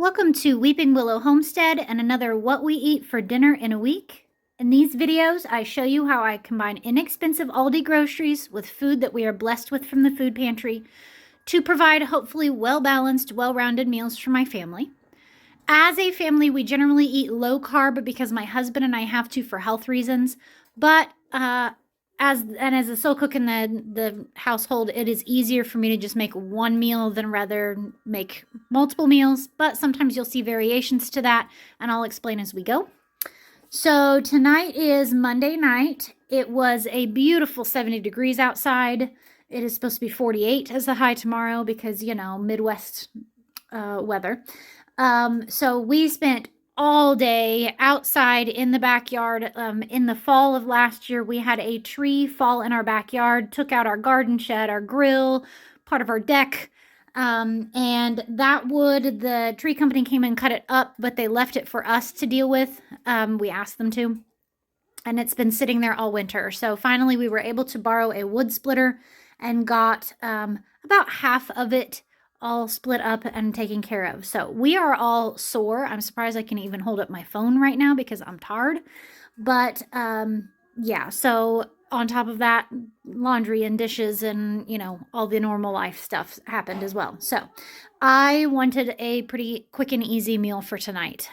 Welcome to Weeping Willow Homestead and another What We Eat for Dinner in a Week. In these videos, I show you how I combine inexpensive Aldi groceries with food that we are blessed with from the food pantry to provide hopefully well-balanced, well-rounded meals for my family. As a family, we generally eat low carb because my husband and I have to for health reasons, but as a sole cook in the household, it is easier for me to just make one meal than rather make multiple meals, but sometimes you'll see variations to that, and I'll explain as we go. So tonight is Monday night. It was a beautiful 70 degrees outside. It is supposed to be 48 as the high tomorrow because, you know, Midwest weather. So we spent all day outside in the backyard. In the fall of last year, we had a tree fall in our backyard, took out our garden shed, our grill, part of our deck. And that wood, the tree company came and cut it up, but they left it for us to deal with. We asked them to, and it's been sitting there all winter. So finally we were able to borrow a wood splitter and got about half of it all split up and taken care of. So we are all sore. I'm surprised I can even hold up my phone right now because I'm tired. But yeah, so on top of that, laundry and dishes and, you know, all the normal life stuff happened as well. So I wanted a pretty quick and easy meal for tonight.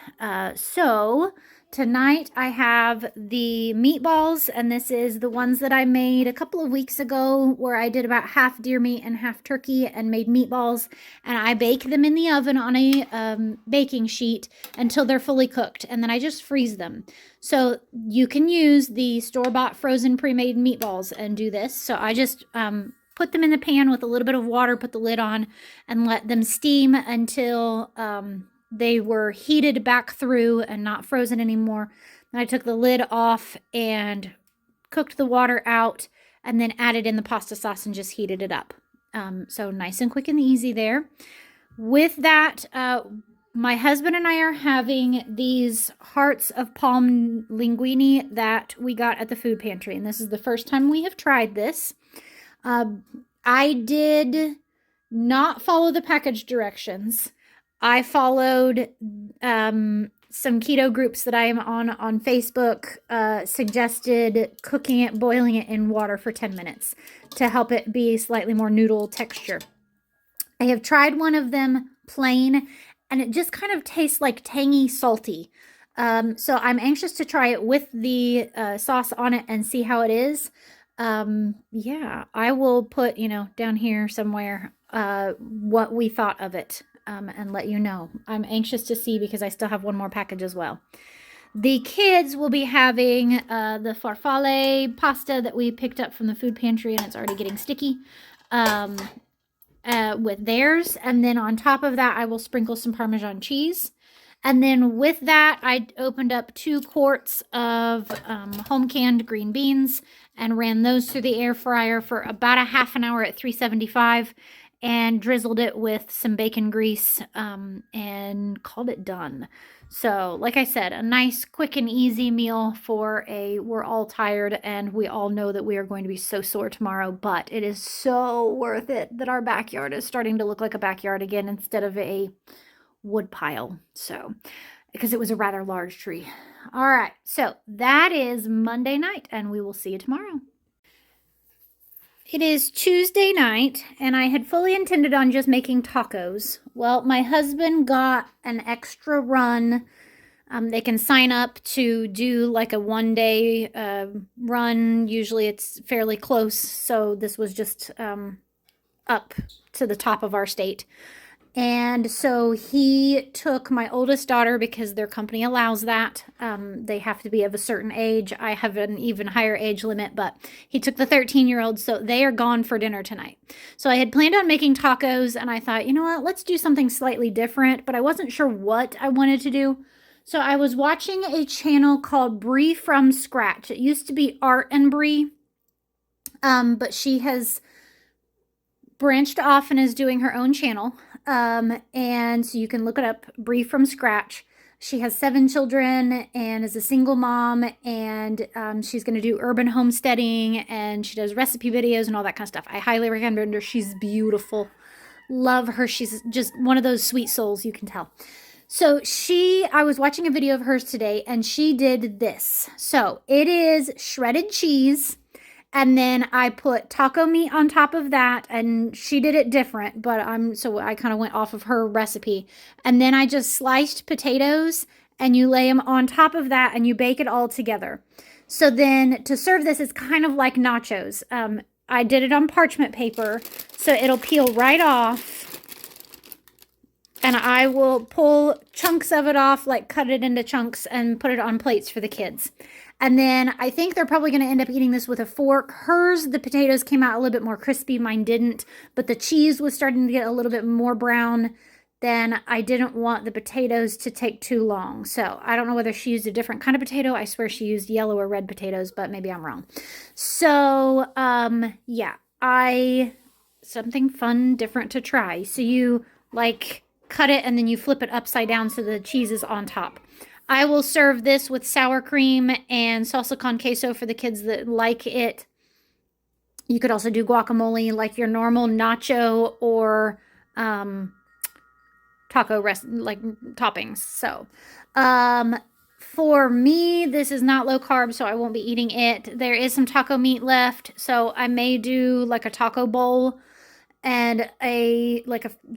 So tonight I have the meatballs, and this is the ones that I made a couple of weeks ago where I did about half deer meat and half turkey and made meatballs, and I bake them in the oven on a baking sheet until they're fully cooked, and then I just freeze them. So you can use the store-bought frozen pre-made meatballs and do this. So I just put them in the pan with a little bit of water, put the lid on, and let them steam until they were heated back through and not frozen anymore. Then I took the lid off and cooked the water out and then added in the pasta sauce and just heated it up. So nice and quick and easy there. With that, my husband and I are having these hearts of palm linguine that we got at the food pantry. And this is the first time we have tried this. I did not follow the package directions. I followed some keto groups that I am on Facebook, suggested cooking it, boiling it in water for 10 minutes to help it be slightly more noodle texture. I have tried one of them plain, and it just kind of tastes like tangy, salty. So I'm anxious to try it with the sauce on it and see how it is. Yeah, I will put, you know, down here somewhere what we thought of it. And let you know. I'm anxious to see because I still have one more package as well. The kids will be having the farfalle pasta that we picked up from the food pantry, and it's already getting sticky with theirs. And then on top of that, I will sprinkle some Parmesan cheese. And then with that, I opened up 2 quarts of home canned green beans and ran those through the air fryer for about a half an hour at 375. And drizzled it with some bacon grease and called it done. So, like I said, a nice, quick, and easy meal for we're all tired, and we all know that we are going to be so sore tomorrow, but it is so worth it that our backyard is starting to look like a backyard again instead of a wood pile. So, because it was a rather large tree. All right, so that is Monday night, and we will see you tomorrow. It is Tuesday night, and I had fully intended on just making tacos. Well, my husband got an extra run. They can sign up to do like a one-day run. Usually it's fairly close, so this was just up to the top of our state. And so he took my oldest daughter because their company allows that. They have to be of a certain age. I have an even higher age limit, but he took the 13-year-old, so they are gone for dinner tonight. So I had planned on making tacos, and I thought, you know what, let's do something slightly different, but I wasn't sure what I wanted to do. So I was watching a channel called Bri From Scratch. It used to be Art and Bri, but she has branched off and is doing her own channel. And so you can look it up, Bri From Scratch. She has 7 children and is a single mom, and she's going to do urban homesteading, and she does recipe videos and all that kind of stuff. I highly recommend her. She's beautiful. Love her. She's just one of those sweet souls, you can tell. So I was watching a video of hers today and she did this. So it is shredded cheese. And then I put taco meat on top of that, and she did it different, but so I kind of went off of her recipe. And then I just sliced potatoes and you lay them on top of that and you bake it all together. So then to serve this, it's kind of like nachos. I did it on parchment paper, so it'll peel right off. And I will pull chunks of it off, like cut it into chunks and put it on plates for the kids. And then I think they're probably going to end up eating this with a fork. Hers, the potatoes came out a little bit more crispy. Mine didn't. But the cheese was starting to get a little bit more brown. Then I didn't want the potatoes to take too long. So I don't know whether she used a different kind of potato. I swear she used yellow or red potatoes, but maybe I'm wrong. So, yeah. Something fun, different to try. So you, like, cut it and then you flip it upside down so the cheese is on top. I will serve this with sour cream and salsa con queso for the kids that like it. You could also do guacamole like your normal nacho or taco like toppings. So for me, this is not low carb, so I won't be eating it. There is some taco meat left, so I may do like a taco bowl and a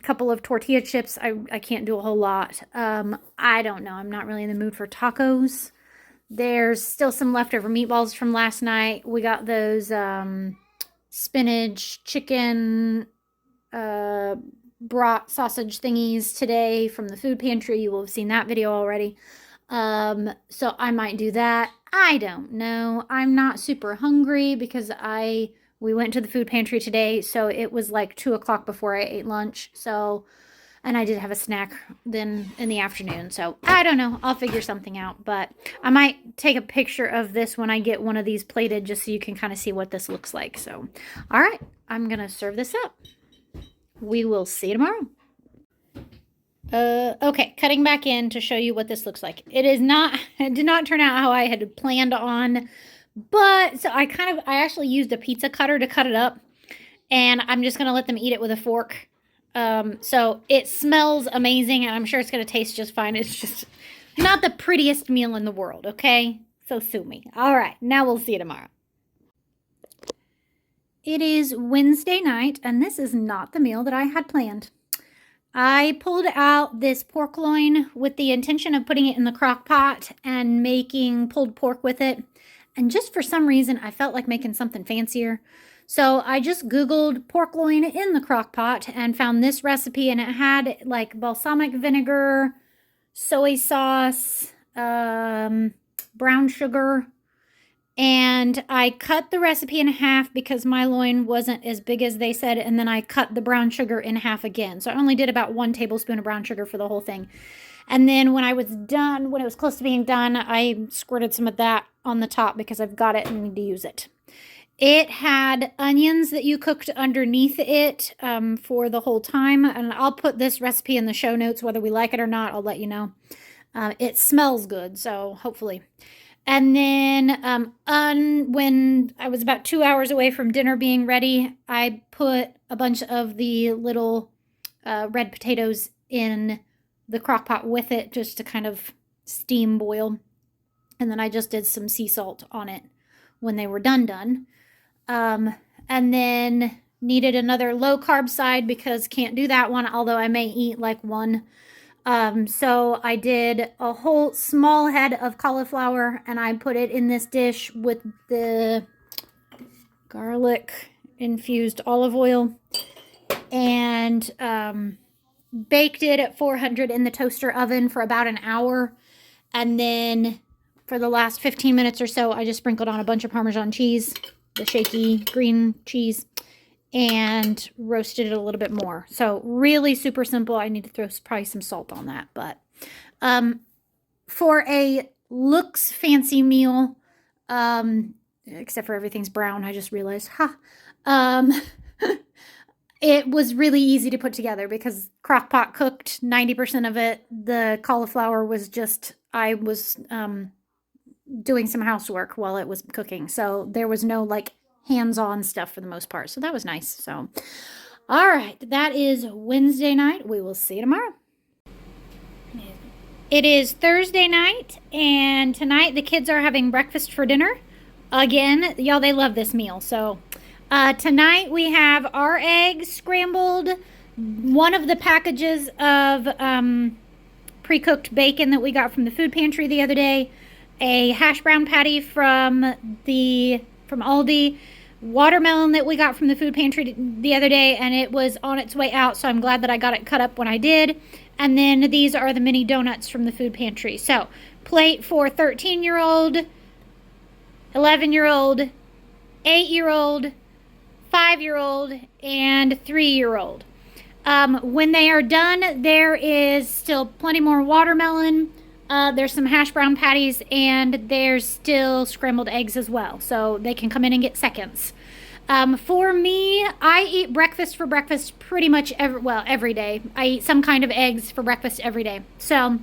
couple of tortilla chips. I can't do a whole lot. I don't know. I'm not really in the mood for tacos. There's still some leftover meatballs from last night. We got those spinach, chicken, brat sausage thingies today from the food pantry. You will have seen that video already. So I might do that. I don't know. I'm not super hungry because we went to the food pantry today, so it was like 2 o'clock before I ate lunch. So, and I did have a snack then in the afternoon. So I don't know. I'll figure something out, but I might take a picture of this when I get one of these plated just so you can kind of see what this looks like. So, all right, I'm going to serve this up. We will see you tomorrow. Okay, cutting back in to show you what this looks like. It did not turn out how I had planned on. But so I actually used a pizza cutter to cut it up, and I'm just going to let them eat it with a fork. So it smells amazing, and I'm sure it's going to taste just fine. It's just not the prettiest meal in the world, okay? So sue me. All right, now we'll see you tomorrow. It is Wednesday night, and this is not the meal that I had planned. I pulled out this pork loin with the intention of putting it in the crock pot and making pulled pork with it. And just for some reason, I felt like making something fancier. So I just Googled pork loin in the crock pot and found this recipe. And it had like balsamic vinegar, soy sauce, brown sugar. And I cut the recipe in half because my loin wasn't as big as they said. And then I cut the brown sugar in half again. So I only did about 1 tablespoon of brown sugar for the whole thing. And then when it was close to being done, I squirted some of that on the top because I've got it and need to use it. It had onions that you cooked underneath it for the whole time. And I'll put this recipe in the show notes, whether we like it or not, I'll let you know. It smells good, so hopefully. And then when I was about 2 hours away from dinner being ready, I put a bunch of the little red potatoes in the crock pot with it just to kind of steam boil. And then I just did some sea salt on it when they were done. And then needed another low carb side because can't do that one, although I may eat like one. So I did a whole small head of cauliflower and I put it in this dish with the garlic infused olive oil and baked it at 400 in the toaster oven for about an hour. And then for the last 15 minutes or so, I just sprinkled on a bunch of Parmesan cheese, the shaky green cheese, and roasted it a little bit more. So really super simple. I need to throw probably some salt on that. But for a looks fancy meal, except for everything's brown, I just realized, it was really easy to put together because crock pot cooked 90% of it. The cauliflower was just, I was doing some housework while it was cooking. So there was no like hands-on stuff for the most part. So that was nice. So, all right, that is Wednesday night. We will see you tomorrow. It is Thursday night, and tonight the kids are having breakfast for dinner. Again, y'all, they love this meal. So tonight we have our eggs scrambled, one of the packages of pre-cooked bacon that we got from the food pantry the other day, a hash brown patty from Aldi, watermelon that we got from the food pantry the other day, and it was on its way out, so I'm glad that I got it cut up when I did. And then these are the mini donuts from the food pantry. So plate for 13-year-old, 11-year-old, 8-year-old, 5-year-old, and 3-year-old. When they are done, there is still plenty more watermelon. There's some hash brown patties, and there's still scrambled eggs as well. So they can come in and get seconds. For me, I eat breakfast for breakfast pretty much every day. I eat some kind of eggs for breakfast every day. So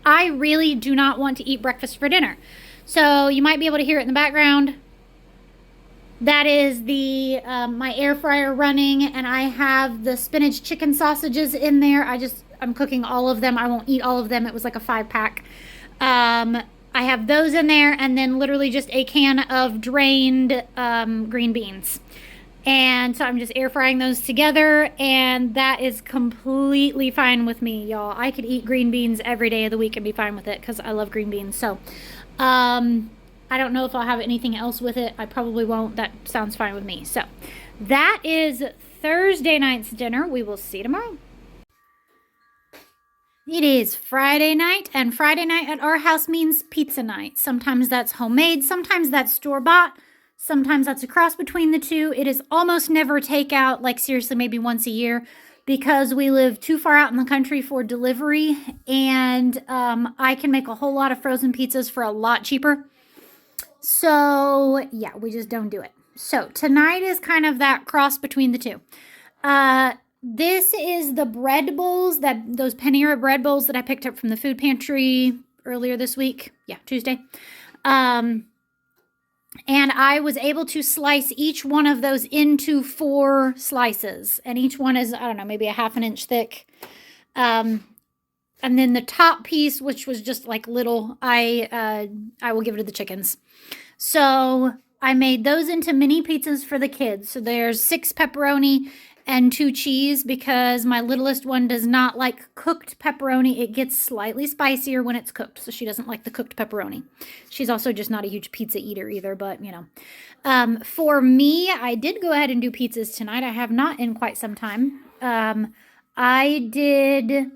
I really do not want to eat breakfast for dinner. So you might be able to hear it in the background. That is the my air fryer running, and I have the spinach chicken sausages in there. I'm cooking all of them. I won't eat all of them. It was like a 5-pack. I have those in there, and then literally just a can of drained green beans. And so I'm just air frying those together, and that is completely fine with me, y'all. I could eat green beans every day of the week and be fine with it because I love green beans. So I don't know if I'll have anything else with it. I probably won't. That sounds fine with me. So that is Thursday night's dinner. We will see you tomorrow. It is Friday night, and Friday night at our house means pizza night. Sometimes that's homemade, sometimes that's store-bought, sometimes that's a cross between the two. It is almost never takeout, like seriously maybe once a year, because we live too far out in the country for delivery, and I can make a whole lot of frozen pizzas for a lot cheaper. So yeah, we just don't do it. So tonight is kind of that cross between the two. This is the bread bowls, those Panera bread bowls that I picked up from the food pantry earlier this week. Yeah, Tuesday. And I was able to slice each one of those into 4 slices. And each one is, I don't know, maybe a ½ inch thick. And then the top piece, which was just like little, I will give it to the chickens. So I made those into mini pizzas for the kids. So there's 6 pepperoni and 2 cheese, because my littlest one does not like cooked pepperoni. It gets slightly spicier when it's cooked, so she doesn't like the cooked pepperoni. She's also just not a huge pizza eater either, but you know. For me, I did go ahead and do pizzas tonight. I have not in quite some time. I did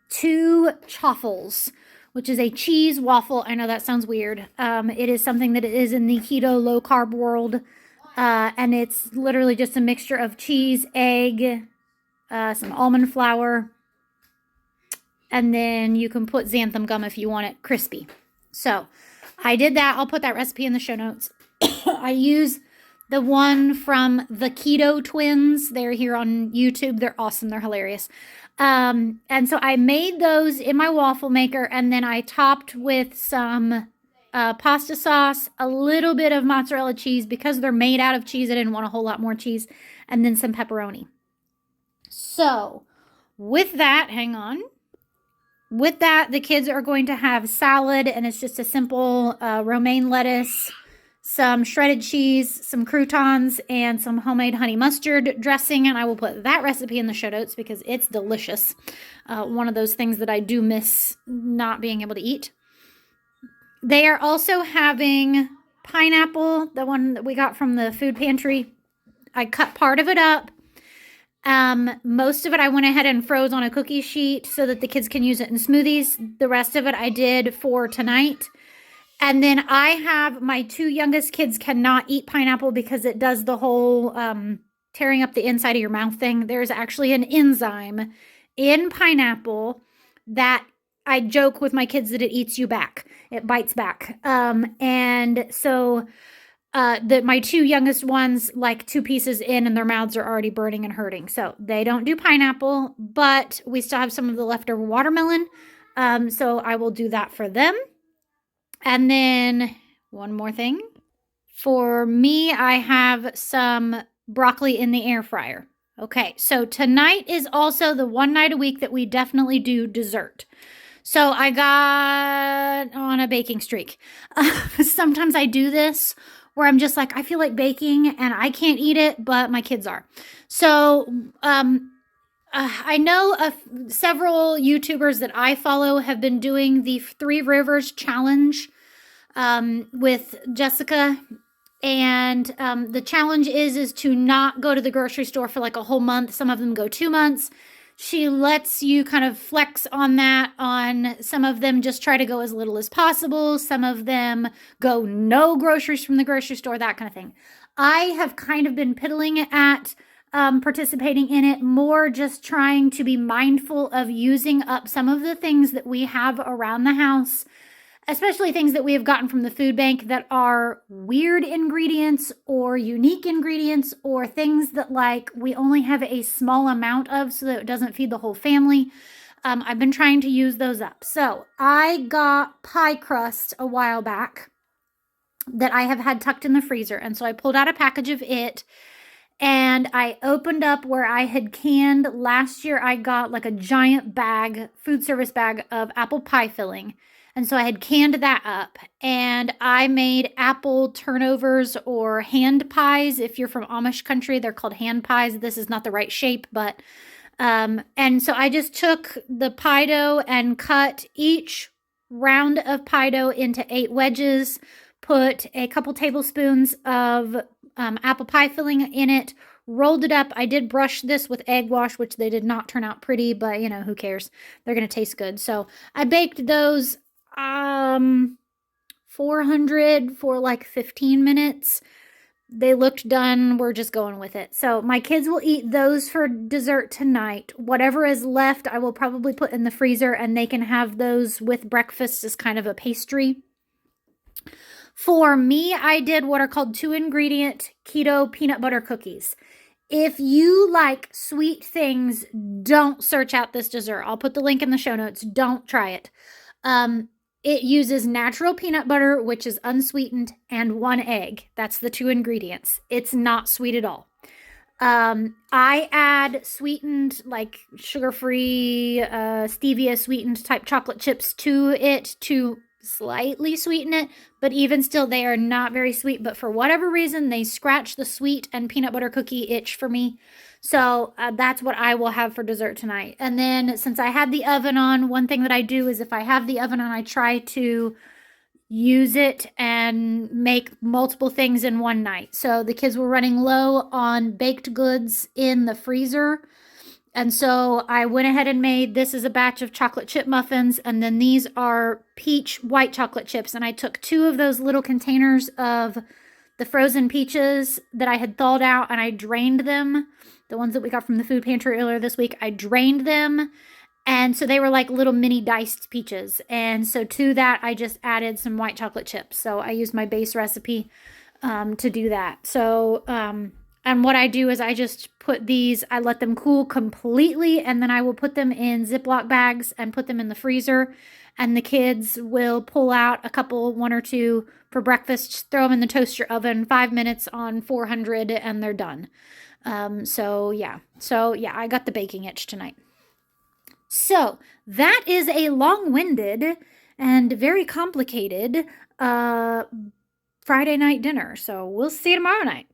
2 chaffles, which is a cheese waffle. I know that sounds weird. It is something that is in the keto low carb world. And it's literally just a mixture of cheese, egg, some almond flour, and then you can put xanthan gum if you want it crispy. So I did that. I'll put that recipe in the show notes. I use the one from the Keto Twins. They're here on YouTube. They're awesome. They're hilarious. And so I made those in my waffle maker, and then I topped with some pasta sauce, a little bit of mozzarella cheese. Because they're made out of cheese, I didn't want a whole lot more cheese, and then some pepperoni. So with that, with that, the kids are going to have salad, and it's just a simple romaine lettuce, some shredded cheese, some croutons, and some homemade honey mustard dressing, and I will put that recipe in the show notes because it's delicious. One of those things that I do miss not being able to eat. They are also having pineapple, the one that we got from the food pantry. I cut part of it up. Most of it I went ahead and froze on a cookie sheet so that the kids can use it in smoothies. The rest of it I did for tonight. And then I have my 2 youngest kids cannot eat pineapple because it does the whole tearing up the inside of your mouth thing. There's actually an enzyme in pineapple that I joke with my kids that it eats you back. It bites back. And so my 2 youngest ones, like 2 pieces in, and their mouths are already burning and hurting. So they don't do pineapple, but we still have some of the leftover watermelon. So I will do that for them. And then one more thing. For me, I have some broccoli in the air fryer. Okay, so tonight is also the one night a week that we definitely do dessert. So I got on a baking streak. Sometimes I do this where I'm just like, I feel like baking and I can't eat it, but my kids are. So I know several YouTubers that I follow have been doing the Three Rivers Challenge with Jessica. And the challenge is to not go to the grocery store for like a whole month. Some of them go 2 months. She lets you kind of flex on that. On some of them, just try to go as little as possible. Some of them go no groceries from the grocery store, that kind of thing. I have kind of been piddling at participating in it, more just trying to be mindful of using up some of the things that we have around the house, especially things that we have gotten from the food bank that are weird ingredients or unique ingredients, or things that like we only have a small amount of so that it doesn't feed the whole family. I've been trying to use those up. So I got pie crust a while back that I have had tucked in the freezer. And so I pulled out a package of it and I opened up where I had canned last year. I got like a giant bag, food service bag of apple pie filling. And so I had canned that up and I made apple turnovers, or hand pies. If you're from Amish country, they're called hand pies. This is not the right shape, but, and so I just took the pie dough and cut each round of pie dough into 8 wedges, put a couple tablespoons of apple pie filling in it, rolled it up. I did brush this with egg wash, which they did not turn out pretty, but you know, who cares? They're going to taste good. So I baked those 400 for like 15 minutes. They looked done. We're just going with it. So my kids will eat those for dessert tonight. Whatever is left, I will probably put in the freezer and they can have those with breakfast as kind of a pastry. For me, I did what are called 2-ingredient keto peanut butter cookies. If you like sweet things, don't search out this dessert. I'll put the link in the show notes. Don't try it. It uses natural peanut butter, which is unsweetened, and 1 egg. That's the 2 ingredients. It's not sweet at all. I add sweetened, like sugar-free, stevia sweetened type chocolate chips to it to slightly sweeten it, but even still, they are not very sweet. But for whatever reason, they scratch the sweet and peanut butter cookie itch for me. So that's what I will have for dessert tonight. And then since I had the oven on, one thing that I do is if I have the oven on, I try to use it and make multiple things in one night. So the kids were running low on baked goods in the freezer. And so I went ahead and made, this is a batch of chocolate chip muffins, and then these are peach white chocolate chips. And I took 2 of those little containers of the frozen peaches that I had thawed out, and I drained them. The ones that we got from the food pantry earlier this week, I drained them. And so they were like little mini diced peaches. And so to that, I just added some white chocolate chips. So I used my base recipe to do that. So, and what I do is I just put these, I let them cool completely, and then I will put them in Ziploc bags and put them in the freezer. And the kids will pull out a couple, 1 or 2 for breakfast, throw them in the toaster oven, 5 minutes on 400, and they're done. So yeah, I got the baking itch tonight. So that is a long-winded and very complicated Friday night dinner. So we'll see you tomorrow night.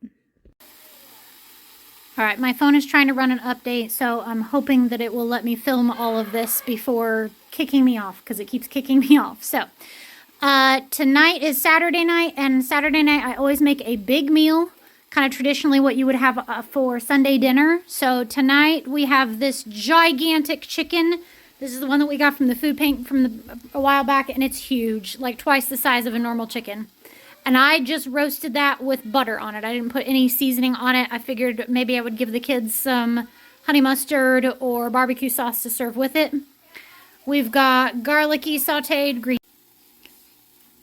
All right, my phone is trying to run an update, so I'm hoping that it will let me film all of this before kicking me off, because it keeps kicking me off. So tonight is Saturday night, and Saturday night I always make a big meal, kind of traditionally what you would have for Sunday dinner. So tonight we have this gigantic chicken. This is the one that we got from the food bank a while back, and it's huge, like twice the size of a normal chicken. And I just roasted that with butter on it. I didn't put any seasoning on it. I figured maybe I would give the kids some honey mustard or barbecue sauce to serve with it. We've got garlicky sauteed green.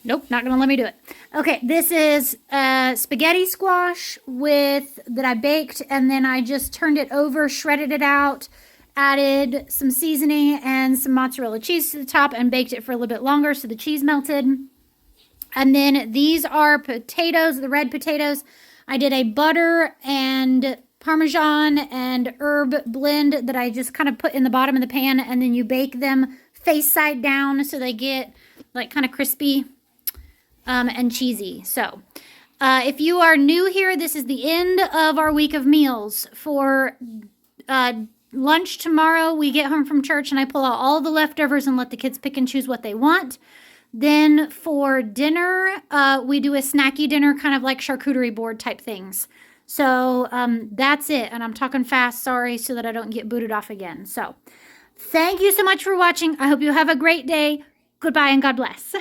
Nope, not going to let me do it. Okay, this is spaghetti squash that I baked, and then I just turned it over, shredded it out, added some seasoning and some mozzarella cheese to the top, and baked it for a little bit longer so the cheese melted. And then these are potatoes, the red potatoes. I did a butter and Parmesan and herb blend that I just kind of put in the bottom of the pan, and then you bake them face side down so they get like kind of crispy and cheesy. So if you are new here, this is the end of our week of meals. For lunch tomorrow, we get home from church and I pull out all the leftovers and let the kids pick and choose what they want. Then for dinner, we do a snacky dinner, kind of like charcuterie board type things. So that's it. And I'm talking fast, sorry, so that I don't get booted off again. So thank you so much for watching. I hope you have a great day. Goodbye and God bless.